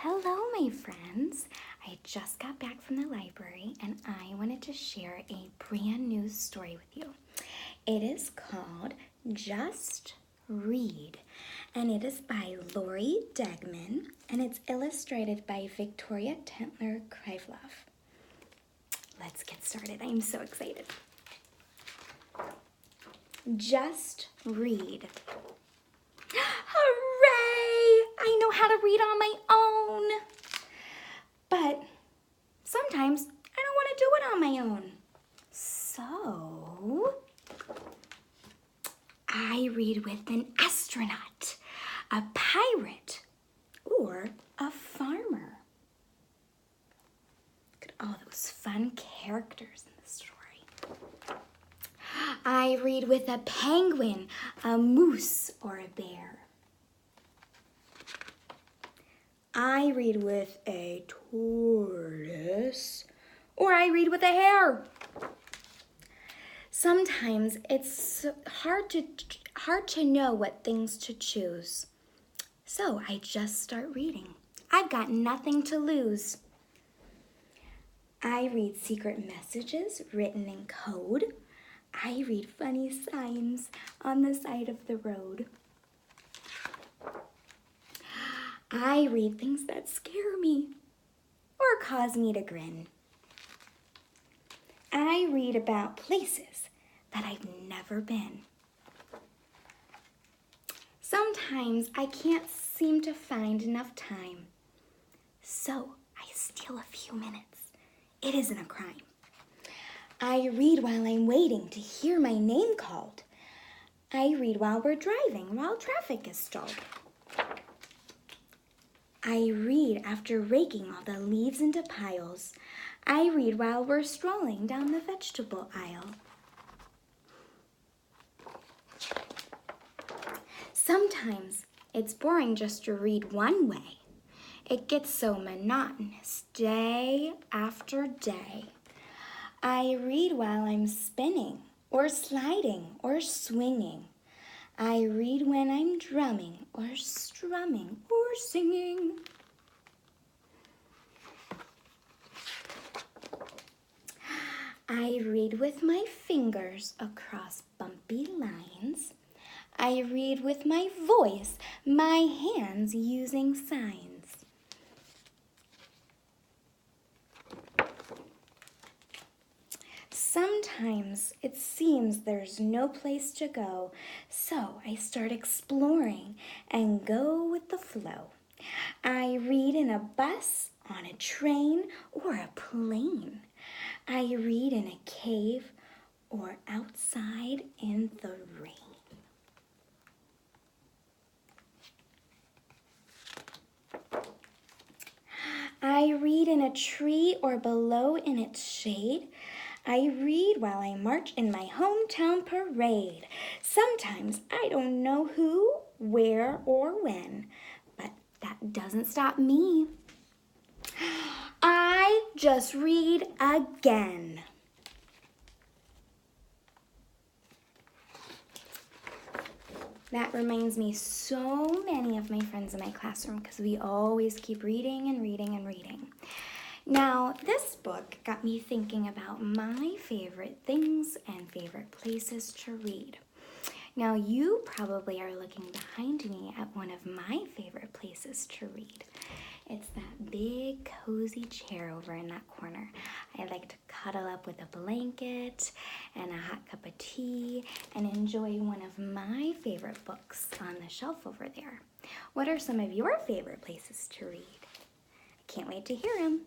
Hello, my friends. I just got back from the library and I wanted to share a brand new story with you. It is called Just Read, and it is by Lori Degman, and it's illustrated by Victoria Tentler-Kreivloff. Let's get started. I'm so excited. Just read. Hooray! I know how to read on my own. But sometimes I don't want to do it on my own. So I read with an astronaut, a pirate, or a farmer. Look at all those fun characters in the story. I read with a penguin, a moose, or a bear. I read with a tortoise, or I read with a hare. Sometimes it's hard to know what things to choose. So I just start reading. I've got nothing to lose. I read secret messages written in code. I read funny signs on the side of the road. I read things that scare me or cause me to grin. I read about places that I've never been. Sometimes I can't seem to find enough time, so I steal a few minutes. It isn't a crime. I read while I'm waiting to hear my name called. I read while we're driving, while traffic is stalled. I read after raking all the leaves into piles. I read while we're strolling down the vegetable aisle. Sometimes it's boring just to read one way. It gets so monotonous day after day. I read while I'm spinning or sliding or swinging. I read when I'm drumming or strumming or singing. I read with my fingers across bumpy lines. I read with my voice, my hands using signs. Sometimes it seems there's no place to go, so I start exploring and go with the flow. I read in a bus, on a train, or a plane. I read in a cave or outside in the rain. I read in a tree or below in its shade. I read while I march in my hometown parade. Sometimes I don't know who, where, or when, but that doesn't stop me. I just read again. That reminds me so many of my friends in my classroom because we always keep reading and reading and reading. Now, this book got me thinking about my favorite things and favorite places to read. Now, you probably are looking behind me at one of my favorite places to read. It's that big, cozy chair over in that corner. I like to cuddle up with a blanket and a hot cup of tea and enjoy one of my favorite books on the shelf over there. What are some of your favorite places to read? I can't wait to hear them.